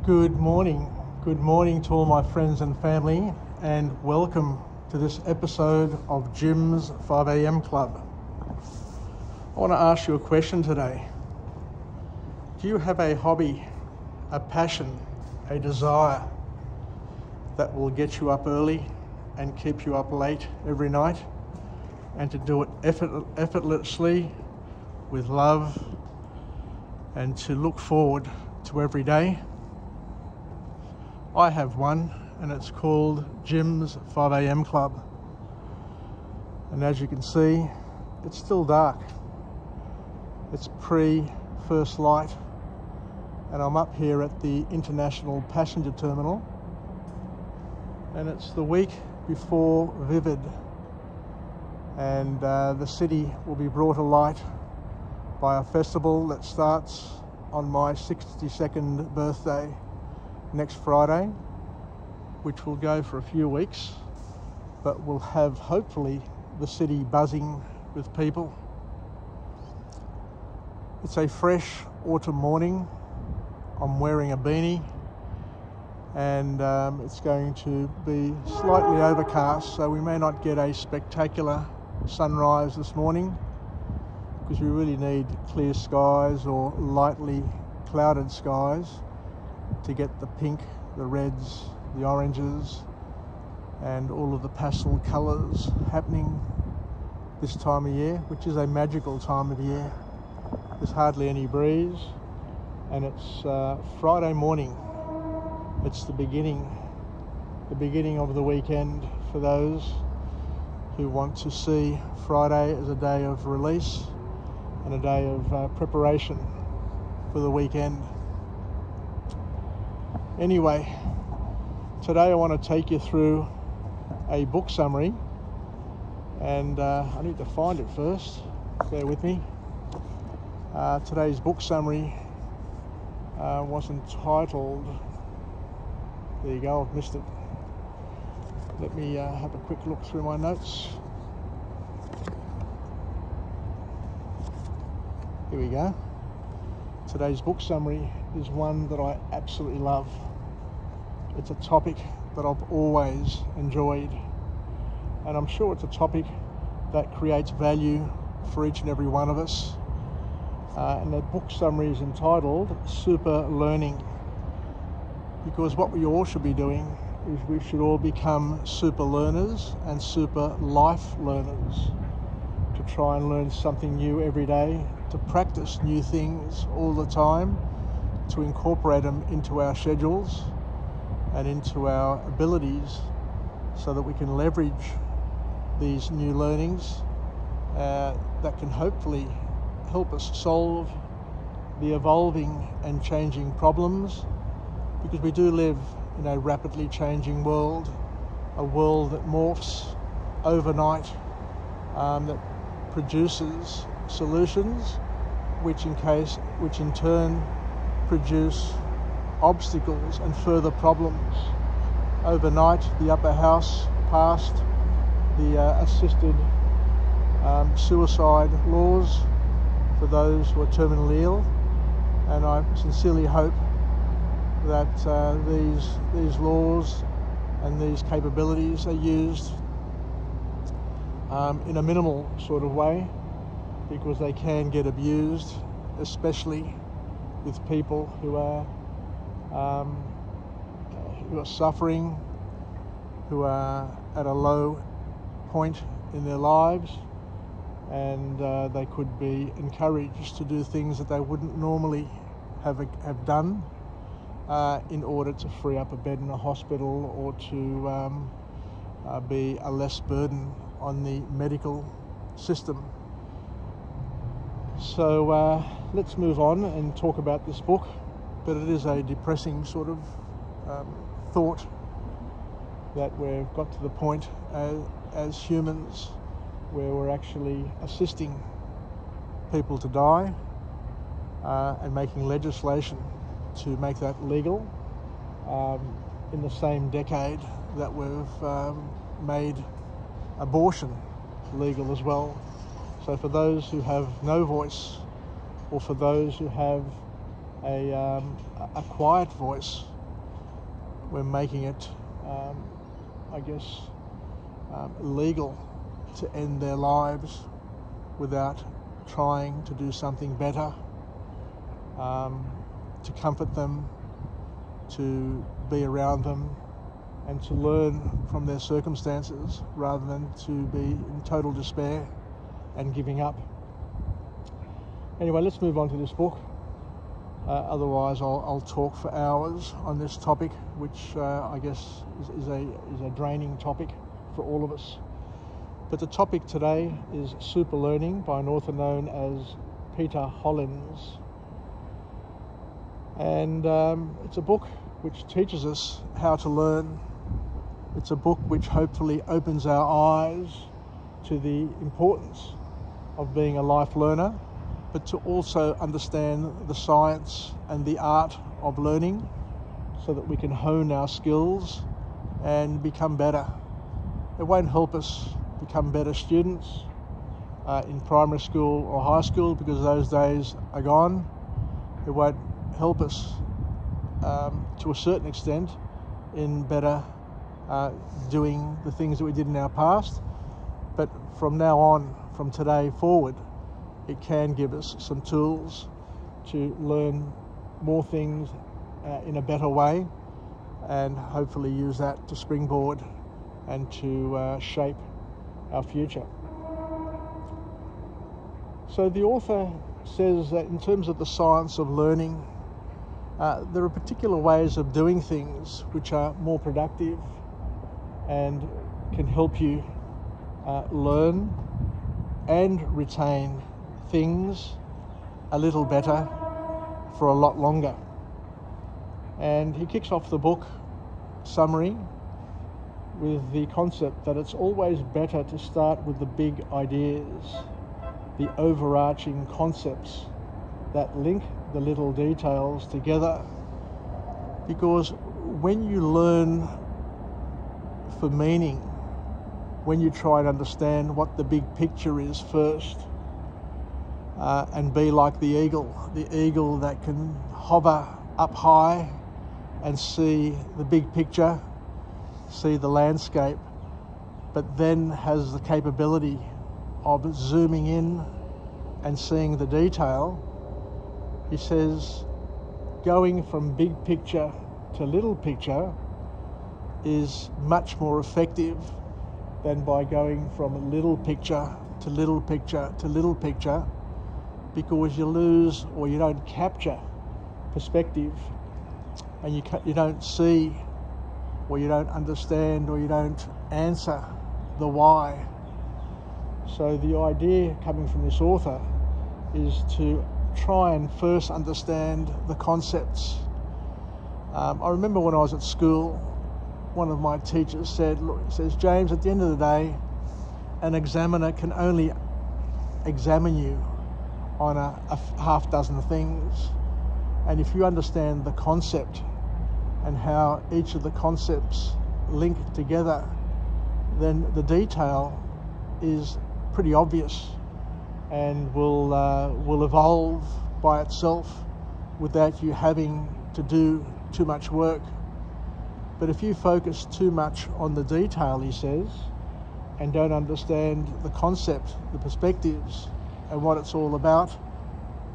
Good morning to all my friends and family, and welcome to this episode of Jim's 5am Club. I want to ask you a question today. Do you have a hobby, a passion, a desire that will get you up early and keep you up late every night, and to do it effortlessly with love, and to look forward to every day? I have one, and it's called Jim's 5am Club. And as you can see, it's still dark. It's pre-first light, and I'm up here at the International Passenger Terminal, and it's the week before Vivid, and the city will be brought to light by a festival that starts on my 62nd birthday next Friday, which will go for a few weeks, but will have hopefully the city buzzing with people. It's a fresh autumn morning. I'm wearing a beanie, and it's going to be slightly overcast, so we may not get a spectacular sunrise this morning, because we really need clear skies or lightly clouded skies to get the pink, the reds, the oranges, and all of the pastel colours happening this time of year, which is a magical time of year. There's hardly any breeze, and it's Friday morning. It's the beginning of the weekend for those who want to see Friday as a day of release and a day of preparation for the weekend. Anyway, today I want to take you through a book summary, and I need to find it first. Bear with me. Today's book summary was entitled, there you go, I've missed it. Let me have a quick look through my notes. Here we go. Today's book summary is one that I absolutely love. It's a topic that I've always enjoyed, and I'm sure it's a topic that creates value for each and every one of us. And the book summary is entitled Superlearning, because what we all should be doing is we should all become super learners and super life learners, to try and learn something new every day, to practice new things all the time, to incorporate them into our schedules and into our abilities, so that we can leverage these new learnings that can hopefully help us solve the evolving and changing problems, because we do live in a rapidly changing world, a world that morphs overnight, that produces solutions which in turn produce obstacles and further problems. Overnight, the Upper House passed the assisted suicide laws for those who are terminally ill, and I sincerely hope that these laws and these capabilities are used in a minimal sort of way, because they can get abused, especially with people who are suffering, who are at a low point in their lives, and they could be encouraged to do things that they wouldn't normally have done in order to free up a bed in a hospital, or to be a less burden on the medical system. So let's move on and talk about this book, but it is a depressing sort of thought that we've got to the point as humans where we're actually assisting people to die, and making legislation to make that legal, in the same decade that we've made abortion legal as well. So for those who have no voice, or for those who have a quiet voice, we're making it, illegal to end their lives without trying to do something better, to comfort them, to be around them, and to learn from their circumstances rather than to be in total despair and giving up. Anyway, let's move on to this book. Otherwise, I'll talk for hours on this topic, which I guess is a draining topic for all of us. But the topic today is Superlearning by an author known as Peter Hollins. And it's a book which teaches us how to learn. It's a book which hopefully opens our eyes to the importance of being a life learner, but to also understand the science and the art of learning so that we can hone our skills and become better. It won't help us become better students in primary school or high school, because those days are gone. It won't help us to a certain extent in better doing the things that we did in our past. But from now on, from today forward, it can give us some tools to learn more things in a better way, and hopefully use that to springboard and to shape our future. So the author says that in terms of the science of learning, there are particular ways of doing things which are more productive and can help you learn and retain things a little better for a lot longer. And he kicks off the book summary with the concept that it's always better to start with the big ideas, the overarching concepts that link the little details together. Because when you learn for meaning, when you try and understand what the big picture is first, and be like the eagle that can hover up high and see the big picture, see the landscape, but then has the capability of zooming in and seeing the detail. He says going from big picture to little picture is much more effective than by going from little picture to little picture to little picture, because you lose or you don't capture perspective, and you don't see, or you don't understand, or you don't answer the why. So the idea coming from this author is to try and first understand the concepts. I remember when I was at school, one of my teachers said, look, he says, James, at the end of the day, an examiner can only examine you on a half dozen things. And if you understand the concept and how each of the concepts link together, then the detail is pretty obvious and will evolve by itself without you having to do too much work. But if you focus too much on the detail, he says, and don't understand the concept, the perspectives, and what it's all about,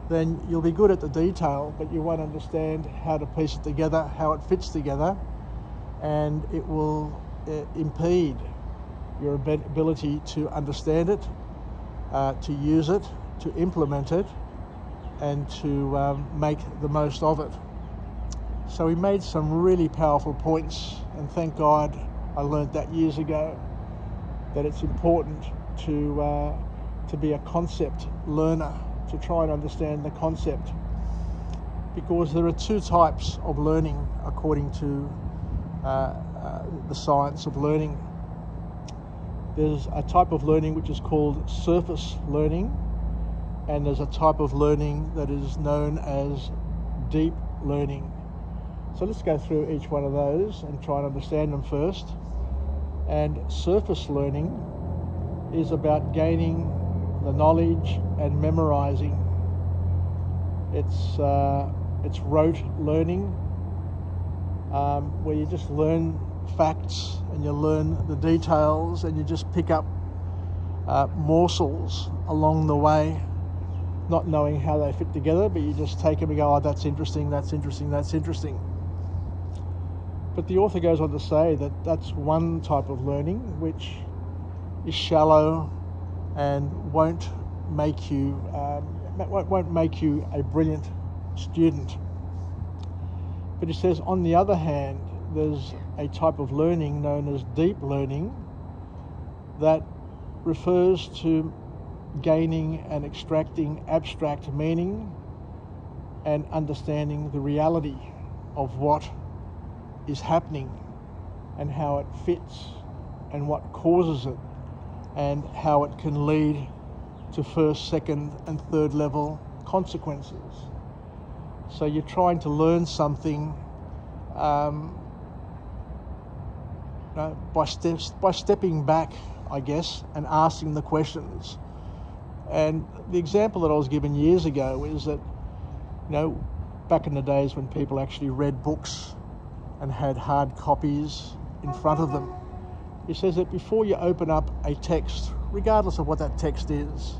then you'll be good at the detail, but you won't understand how to piece it together, how it fits together, and it will impede your ability to understand it, to use it, to implement it, and to make the most of it. So he made some really powerful points, and thank God I learned that years ago, that it's important to be a concept learner, to try and understand the concept, because there are two types of learning according to the science of learning. There's a type of learning which is called surface learning, and there's a type of learning that is known as deep learning. So let's go through each one of those and try and understand them first. And surface learning is about gaining the knowledge and memorizing. It's rote learning. where you just learn facts and you learn the details and you just pick up morsels along the way, not knowing how they fit together, but you just take them and go, oh, that's interesting, that's interesting, that's interesting. But the author goes on to say that that's one type of learning which is shallow and won't make you a brilliant student. But he says, on the other hand, there's a type of learning known as deep learning that refers to gaining and extracting abstract meaning and understanding the reality of what is happening and how it fits and what causes it and how it can lead to first, second and third level consequences. So you're trying to learn something by stepping back, I guess, and asking the questions. And the example that I was given years ago is that, back in the days when people actually read books and had hard copies in front of them, he says that before you open up a text, regardless of what that text is,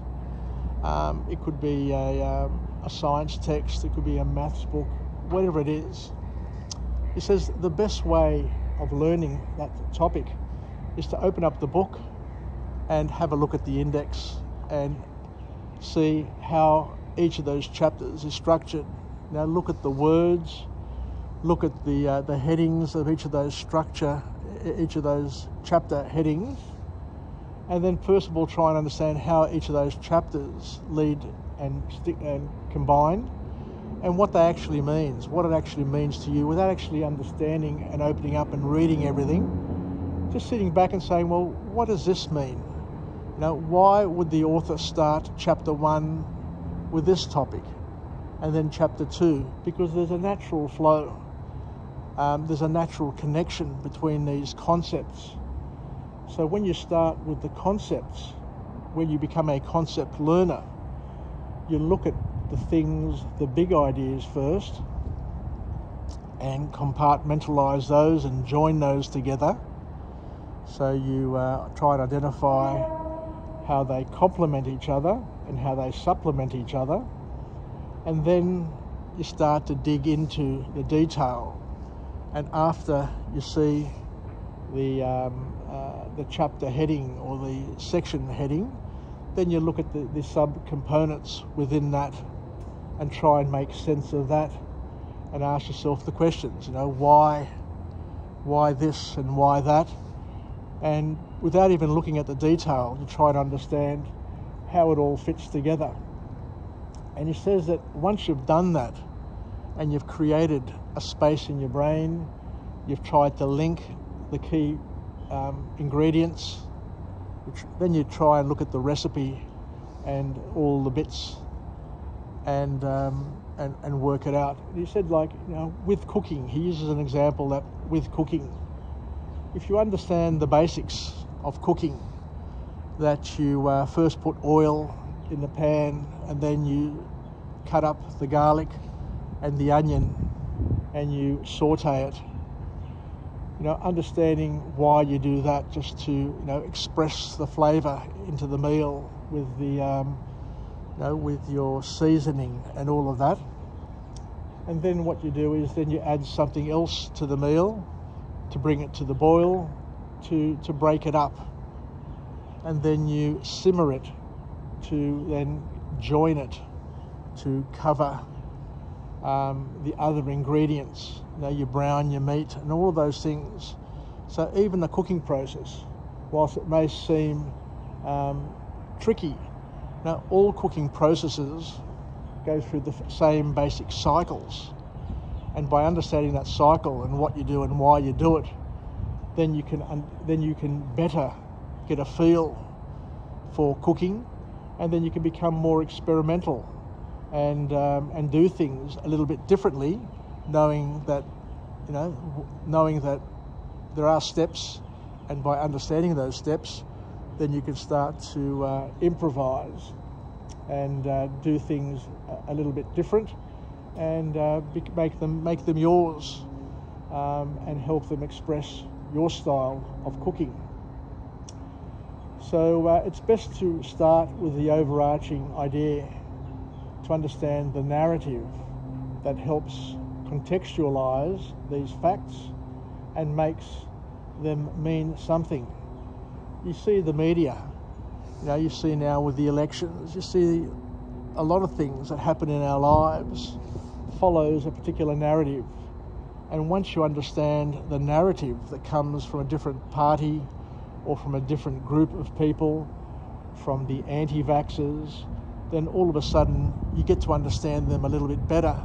it could be a science text, it could be a maths book, whatever it is, he says the best way of learning that topic is to open up the book and have a look at the index and see how each of those chapters is structured. Now look at the words, look at the headings of each of those chapter headings, and then first of all try and understand how each of those chapters lead and combine, and what they actually means, what it actually means to you, without actually understanding and opening up and reading everything. Just sitting back and saying, well, what does this mean? Why would the author start chapter 1 with this topic and then chapter 2? Because there's a natural flow. There's a natural connection between these concepts. So when you start with the concepts, when you become a concept learner, you look at the things, the big ideas first, and compartmentalize those and join those together. So you try and identify how they complement each other and how they supplement each other. And then you start to dig into the detail. And after you see the chapter heading or the section heading, then you look at the sub-components within that and try and make sense of that and ask yourself the questions, why this and why that? And without even looking at the detail, you try to understand how it all fits together. And he says that once you've done that and you've created a space in your brain, you've tried to link the key ingredients, then you try and look at the recipe and all the bits and work it out. And he said, with cooking, he uses an example that with cooking, if you understand the basics of cooking, that you first put oil in the pan and then you cut up the garlic and the onion and you saute it, understanding why you do that, just to express the flavour into the meal with the with your seasoning and all of that. And then what you do is then you add something else to the meal to bring it to the boil, to break it up, and then you simmer it to then join it to cover the other ingredients. You brown your meat and all of those things. So even the cooking process, whilst it may seem tricky, all cooking processes go through the same basic cycles. And by understanding that cycle and what you do and why you do it, then you can better get a feel for cooking, and then you can become more experimental and do things a little bit differently, knowing that there are steps, and by understanding those steps, then you can start to improvise and do things a little bit different and make them yours and help them express your style of cooking. So it's best to start with the overarching idea, to understand the narrative that helps contextualize these facts and makes them mean something. You see the media, you see now with the elections, you see a lot of things that happen in our lives follows a particular narrative. And once you understand the narrative that comes from a different party or from a different group of people, from the anti-vaxxers, then all of a sudden you get to understand them a little bit better,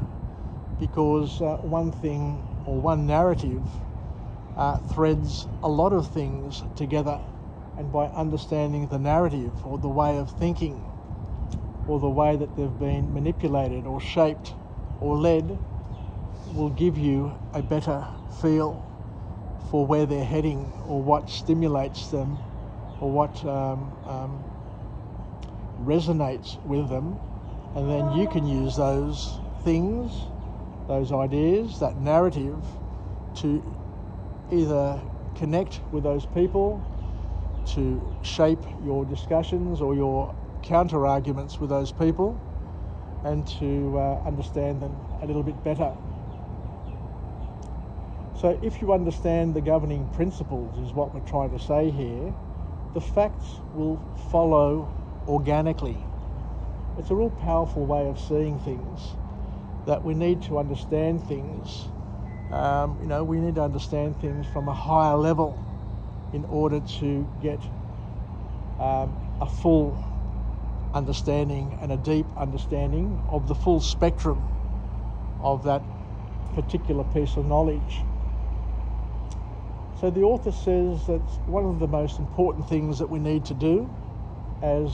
because one thing or one narrative threads a lot of things together. And by understanding the narrative or the way of thinking or the way that they've been manipulated or shaped or led, will give you a better feel for where they're heading or what stimulates them or what resonates with them. And then you can use those things, those ideas, that narrative, to either connect with those people, to shape your discussions or your counter arguments with those people, and to understand them a little bit better. So if you understand the governing principles, is what we're trying to say here, the facts will follow organically. It's a real powerful way of seeing things, that we need to understand things. We need to understand things from a higher level in order to get a full understanding and a deep understanding of the full spectrum of that particular piece of knowledge. So the author says that one of the most important things that we need to do as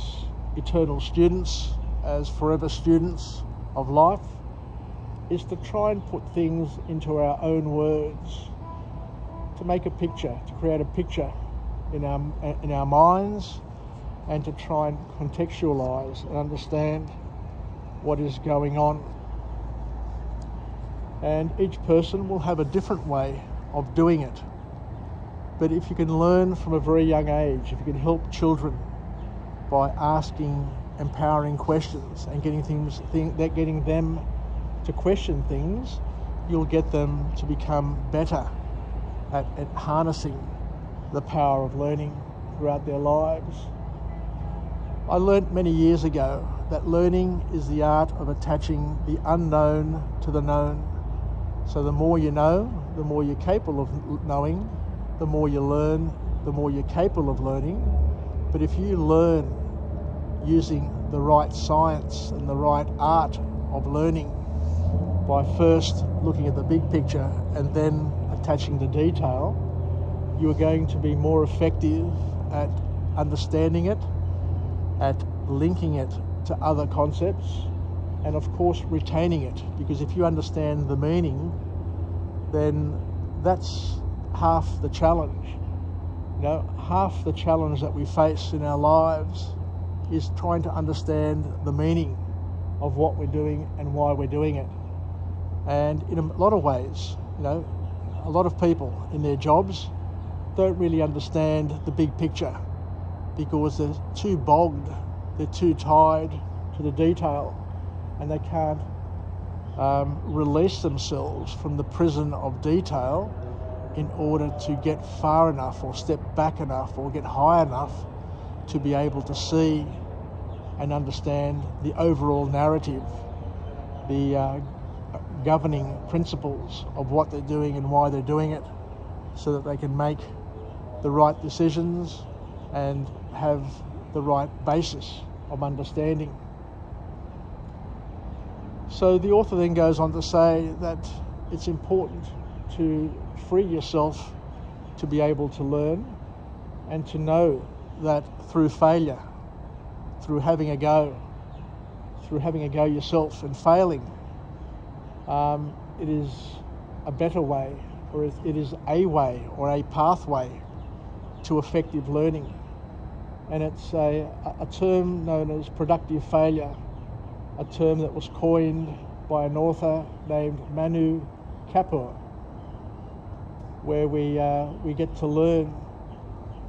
eternal students, as forever students of life, is to try and put things into our own words, to make a picture, to create a picture in our minds, and to try and contextualize and understand what is going on. And each person will have a different way of doing it. But if you can learn from a very young age, if you can help children by asking empowering questions and getting them to question things, you'll get them to become better at harnessing the power of learning throughout their lives. I learnt many years ago that learning is the art of attaching the unknown to the known. So the more you know, the more you're capable of knowing, the more you learn, the more you're capable of learning. But if you learn using the right science and the right art of learning, by first looking at the big picture and then attaching the detail, you are going to be more effective at understanding it, at linking it to other concepts, and of course retaining it. Because if you understand the meaning, then that's half the challenge. Half the challenge that we face in our lives is trying to understand the meaning of what we're doing and why we're doing it. And in a lot of ways, a lot of people in their jobs don't really understand the big picture because they're too bogged, they're too tied to the detail, and they can't release themselves from the prison of detail in order to get far enough or step back enough or get high enough to be able to see and understand the overall narrative, the governing principles of what they're doing and why they're doing it, so that they can make the right decisions and have the right basis of understanding. So the author then goes on to say that it's important to free yourself to be able to learn, and to know that through failure, through having a go yourself and failing, it is a better way, or it is a way or a pathway to effective learning. And it's a term known as productive failure, a term that was coined by an author named Manu Kapur. where we get to learn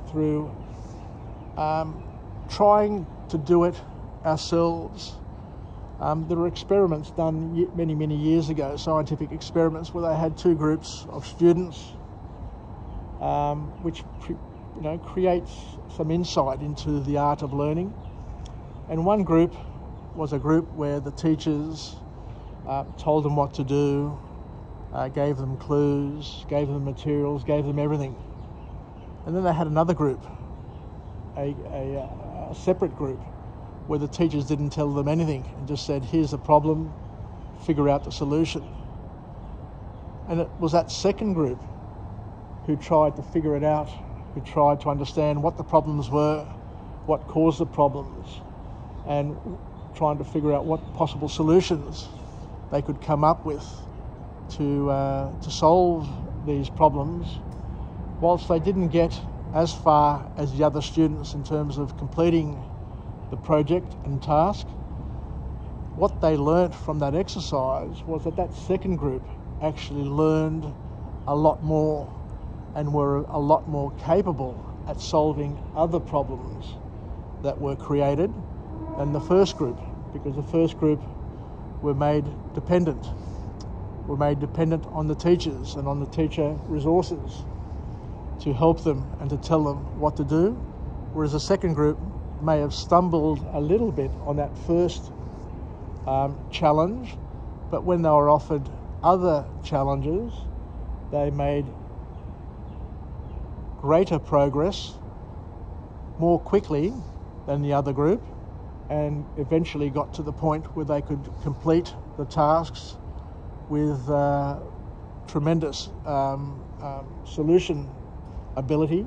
through trying to do it ourselves. There were experiments done many years ago, scientific experiments, where they had two groups of students, which creates some insight into the art of learning. And one group was a group where the teachers told them what to do, gave them clues, gave them materials, gave them everything. And then they had another group, a separate group, where the teachers didn't tell them anything and just said, here's the problem, figure out the solution. And it was that second group who tried to figure it out, who tried to understand what the problems were, what caused the problems, and trying to figure out what possible solutions they could come up with to solve these problems. Whilst they didn't get as far as the other students in terms of completing the project and task, what they learnt from that exercise was that that second group actually learned a lot more and were a lot more capable at solving other problems that were created than the first group, because the first group were made dependent on the teachers and on the teacher resources to help them and to tell them what to do, whereas the second group may have stumbled a little bit on that first challenge, but when they were offered other challenges, they made greater progress more quickly than the other group, and eventually got to the point where they could complete the tasks with tremendous solution ability,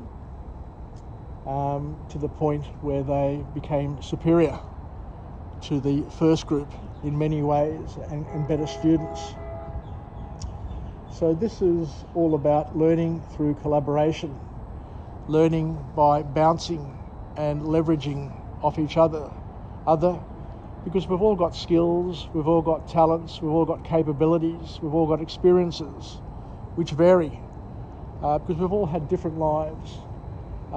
to the point where they became superior to the first group in many ways and better students. So this is all about learning through collaboration, learning by bouncing and leveraging off each other, because we've all got skills, we've all got talents, we've all got capabilities, we've all got experiences which vary, because we've all had different lives.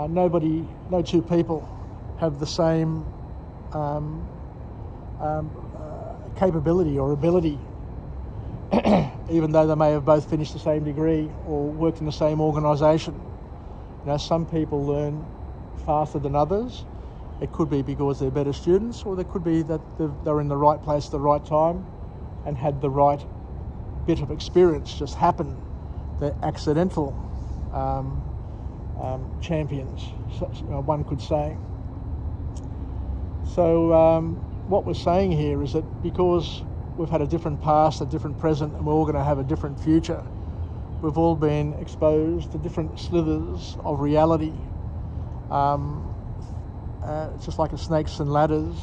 No two people have the same capability or ability, even though they may have both finished the same degree or worked in the same organisation. Some people learn faster than others. It could be because they're better students, or it could be that they're in the right place at the right time and had the right bit of experience just happen. They're accidental champions, one could say. So what we're saying here is that because we've had a different past, a different present, and we're all going to have a different future, we've all been exposed to different slithers of reality. It's just like a snakes and ladders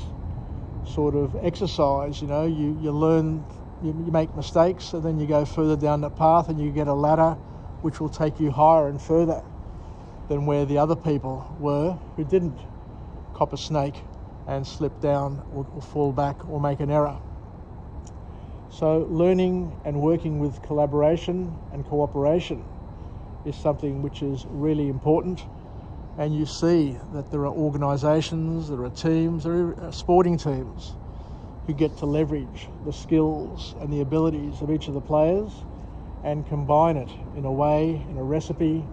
sort of exercise. You learn, you make mistakes, and then you go further down the path and you get a ladder which will take you higher and further than where the other people were who didn't cop a snake and slip down or fall back or make an error. So learning and working with collaboration and cooperation is something which is really important. And you see that there are organisations, there are teams, there are sporting teams who get to leverage the skills and the abilities of each of the players and combine it in a way, in a recipe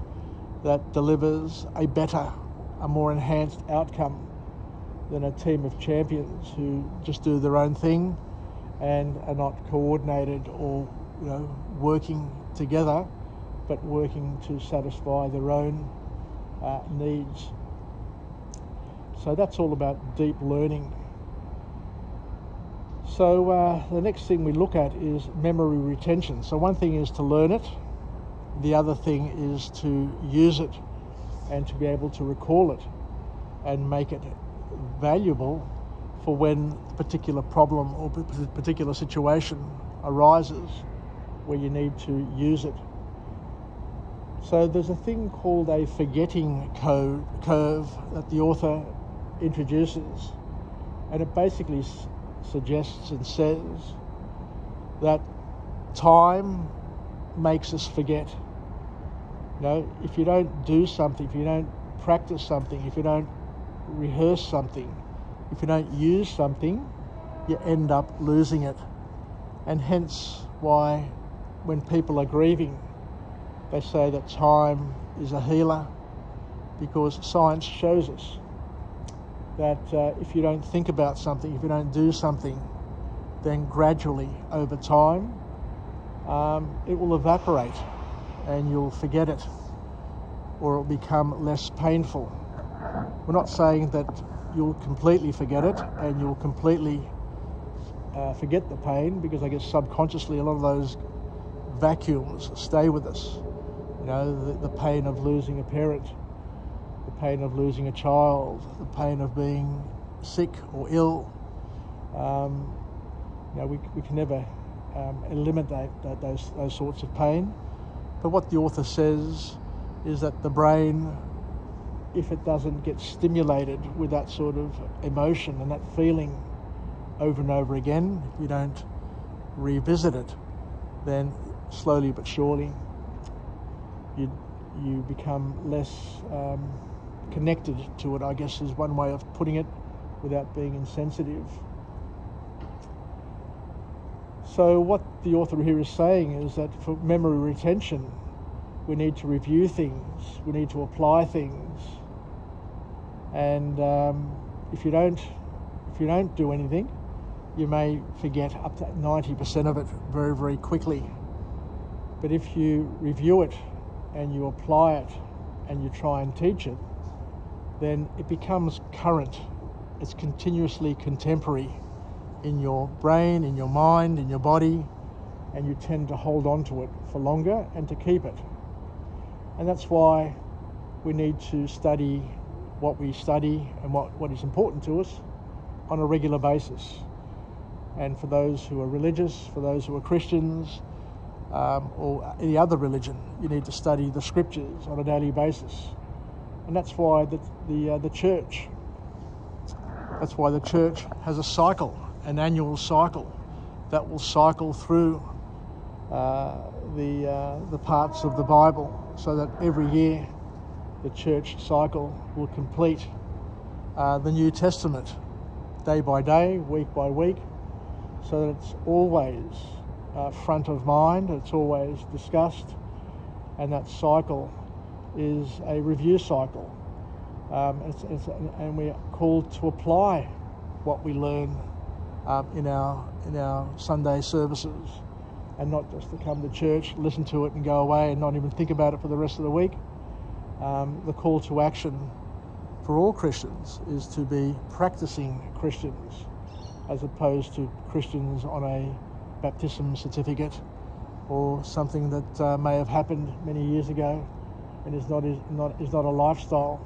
that delivers a better, a more enhanced outcome than a team of champions who just do their own thing and are not coordinated or working together, but working to satisfy their own needs. So that's all about deep learning. So the next thing we look at is memory retention. So one thing is to learn it, the other thing is to use it and to be able to recall it and make it valuable for when a particular problem or particular situation arises where you need to use it. So there's a thing called a forgetting curve that the author introduces, and it basically suggests and says that time makes us forget. You know, if you don't do something, if you don't practice something, if you don't rehearse something, if you don't use something, you end up losing it. And hence why when people are grieving, they say that time is a healer, because science shows us that if you don't think about something, if you don't do something, then gradually over time it will evaporate and you'll forget it, or it'll become less painful. We're not saying that you'll completely forget it and you'll completely forget the pain, because I guess subconsciously a lot of those vacuums stay with us. You know, the pain of losing a parent, the pain of losing a child, the pain of being sick or ill. You know, we can never eliminate those sorts of pain. But what the author says is that the brain, if it doesn't get stimulated with that sort of emotion and that feeling over and over again, if you don't revisit it, then slowly but surely you become less connected to it, I guess is one way of putting it, without being insensitive. So what the author here is saying is that for memory retention, we need to review things, we need to apply things, and if you don't do anything, you may forget up to 90% of it very, very quickly. But if you review it and you apply it and you try and teach it, then it becomes current. It's continuously contemporary in your brain, in your mind, in your body, and you tend to hold on to it for longer and to keep it. And that's why we need to study what we study and what is important to us on a regular basis. And for those who are religious, for those who are Christians, or any other religion, you need to study the scriptures on a daily basis. And that's why the church has a cycle, an annual cycle that will cycle through the parts of the Bible, so that every year the church cycle will complete the New Testament day by day, week by week, so that it's always front of mind, it's always discussed, and that cycle is a review cycle. And we're called to apply what we learn in our Sunday services, and not just to come to church, listen to it and go away and not even think about it for the rest of the week. The call to action for all Christians is to be practicing Christians, as opposed to Christians on a baptism certificate or something that may have happened many years ago and is not a lifestyle.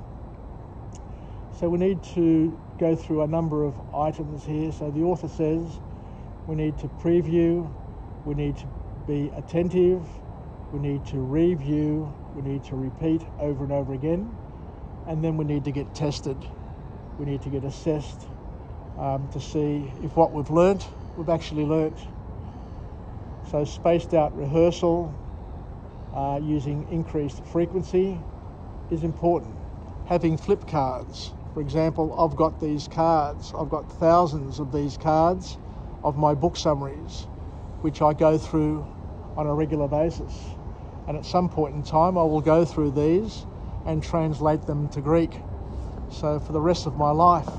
So we need to go through a number of items here. So the author says we need to preview, we need to be attentive, we need to review, we need to repeat over and over again, and then we need to get tested. We need to get assessed to see if what we've actually learnt. So spaced out rehearsal using increased frequency is important. Having flip cards. For example, I've got these cards. I've got thousands of these cards of my book summaries, which I go through on a regular basis. And at some point in time, I will go through these and translate them to Greek. So for the rest of my life,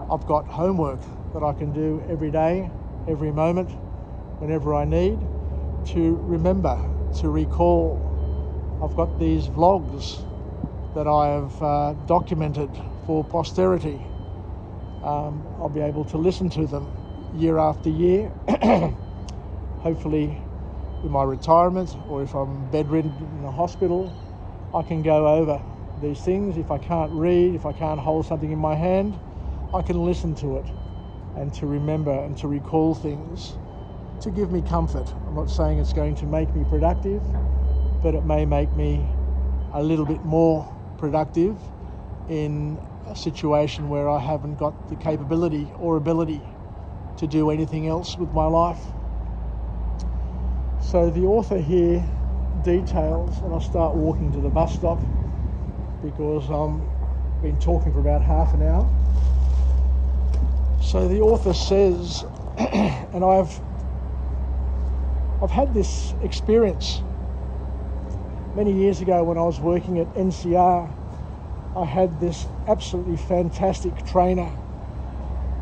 I've got homework that I can do every day, every moment, whenever I need, to remember, to recall. I've got these vlogs that I have documented for posterity. I'll be able to listen to them year after year, hopefully in my retirement, or if I'm bedridden in a hospital, I can go over these things. If I can't read, if I can't hold something in my hand, I can listen to it and to remember and to recall things to give me comfort. I'm not saying it's going to make me productive, but it may make me a little bit more productive in a situation where I haven't got the capability or ability to do anything else with my life. So the author here details, and I'll start walking to the bus stop because I've been talking for about half an hour. So the author says, and I've had this experience many years ago when I was working at NCR. I had this absolutely fantastic trainer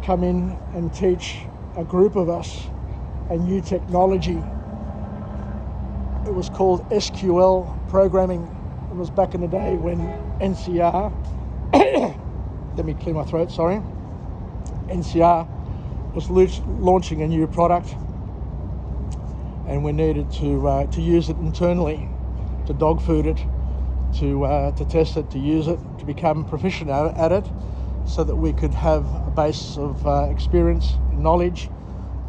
come in and teach a group of us a new technology. It was called SQL programming. It was back in the day when NCR, let me clear my throat, sorry. NCR was launching a new product, and we needed to use it internally, to dog food it, to test it, to use it, to become proficient at it, so that we could have a basis of experience and knowledge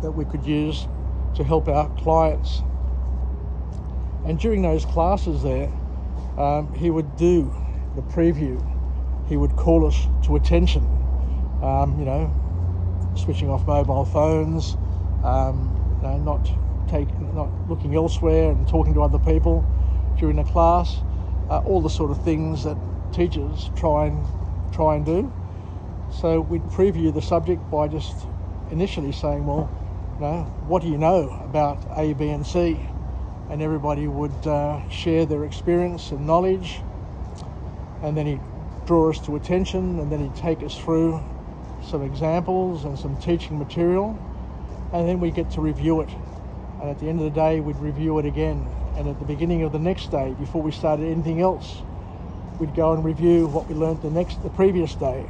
that we could use to help our clients. And during those classes there, he would do the preview. He would call us to attention, switching off mobile phones, not looking elsewhere and talking to other people during the class, all the sort of things that teachers try and do. So we'd preview the subject by just initially saying, well, what do you know about A, B and C? And everybody would share their experience and knowledge, and then he'd draw us to attention, and then he'd take us through some examples and some teaching material, and then we get to review it. And at the end of the day, we'd review it again. And at the beginning of the next day, before we started anything else, we'd go and review what we learned the previous day.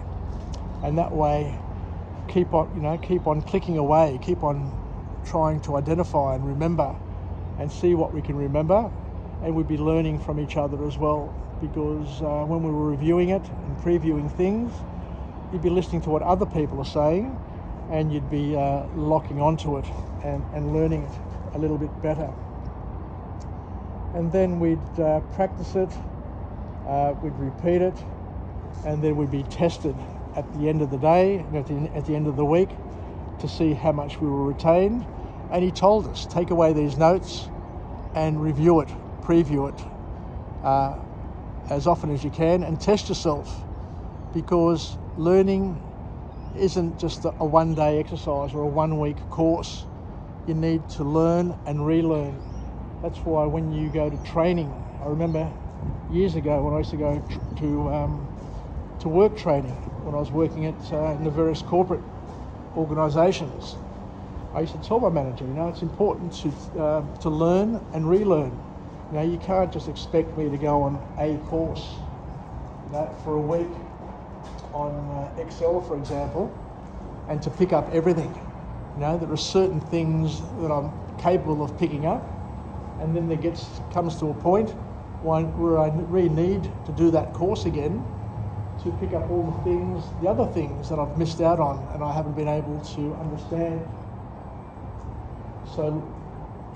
And that way, keep on clicking away, keep on trying to identify and remember and see what we can remember. And we'd be learning from each other as well, because when we were reviewing it and previewing things, you'd be listening to what other people are saying, and you'd be locking onto it and learning it a little bit better. And then we'd practice it, we'd repeat it, and then we'd be tested at the end of the day, at the end of the week, to see how much we were retained. And he told us, take away these notes and review it, preview it as often as you can, and test yourself, because learning isn't just a one-day exercise or a one-week course. You need to learn and relearn. That's why when you go to training, I remember years ago when I used to go to work training, when I was working in the various corporate organisations, I used to tell my manager, it's important to learn and relearn. You can't just expect me to go on a course for a week on Excel, for example, and to pick up everything. There are certain things that I'm capable of picking up, and then there comes to a point where I really need to do that course again to pick up all the other things that I've missed out on and I haven't been able to understand. So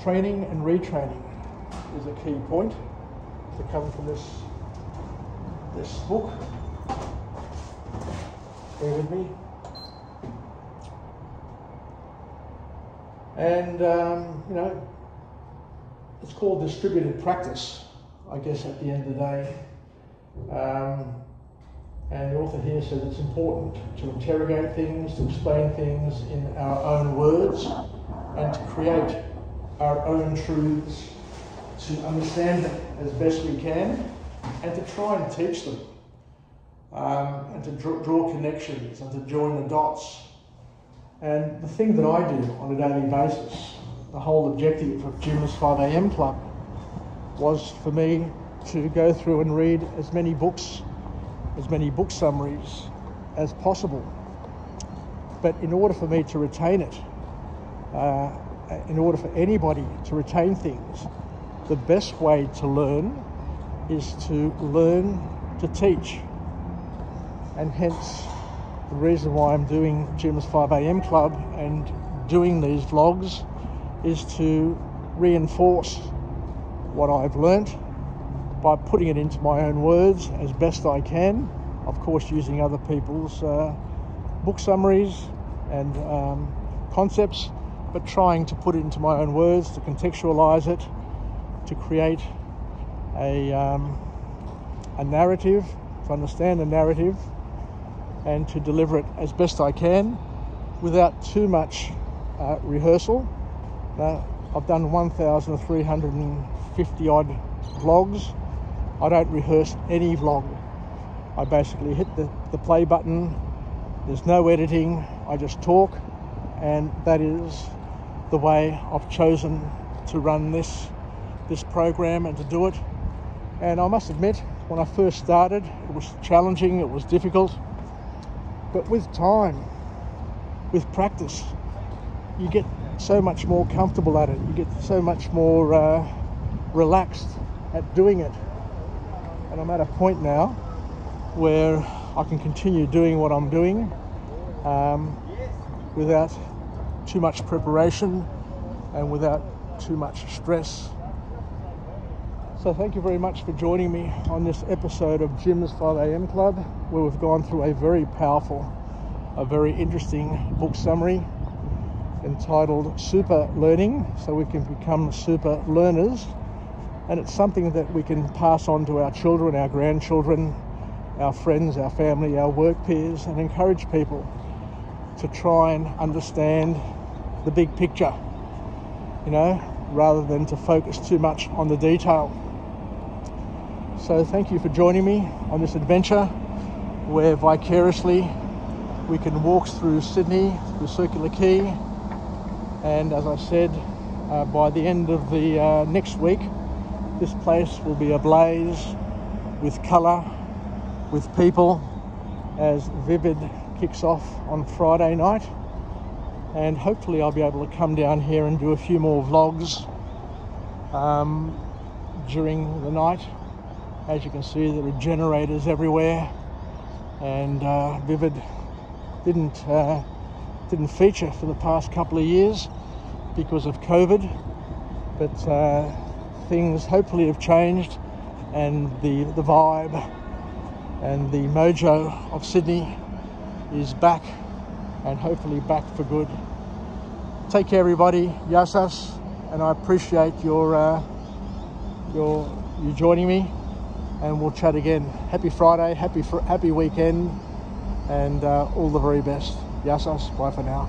training and retraining is a key point to come from this book. Bear with me. And, it's called distributed practice, I guess, at the end of the day. And the author here says it's important to interrogate things, to explain things in our own words, and to create our own truths, to understand them as best we can, and to try and teach them, and to draw connections and to join the dots. And the thing that I do on a daily basis, the whole objective of Jim's 5 AM Club, was for me to go through and read as many book summaries as possible. But in order for me to retain it, in order for anybody to retain things, the best way to learn is to learn to teach. And hence the reason why I'm doing Jim's 5 AM Club and doing these vlogs is to reinforce what I've learnt by putting it into my own words as best I can, of course using other people's book summaries and concepts, but trying to put it into my own words, to contextualise it, to create a narrative, to understand the narrative, and to deliver it as best I can without too much rehearsal. I've done 1,350 odd vlogs. I don't rehearse any vlog. I basically hit the play button. There's no editing. I just talk, and that is the way I've chosen to run this program and to do it. And I must admit, when I first started, it was challenging, it was difficult. But with time, with practice, you get so much more comfortable at it. You get so much more relaxed at doing it. And I'm at a point now where I can continue doing what I'm doing without too much preparation and without too much stress. So thank you very much for joining me on this episode of Jim's 5am Club, where we've gone through a very powerful, a very interesting book summary entitled Superlearning, so we can become super learners. And it's something that we can pass on to our children, our grandchildren, our friends, our family, our work peers, and encourage people to try and understand the big picture, rather than to focus too much on the detail. So thank you for joining me on this adventure where vicariously we can walk through Sydney, through Circular Quay, and as I said, by the end of the next week, this place will be ablaze with colour, with people, as Vivid kicks off on Friday night. And hopefully I'll be able to come down here and do a few more vlogs during the night. As you can see, there are generators everywhere, and Vivid didn't feature for the past couple of years because of COVID, but things hopefully have changed, and the vibe and the mojo of Sydney is back, and hopefully back for good. Take care, everybody. Yasas, and I appreciate you joining me, and we'll chat again. Happy Friday, happy weekend, and all the very best. Yasas, bye for now.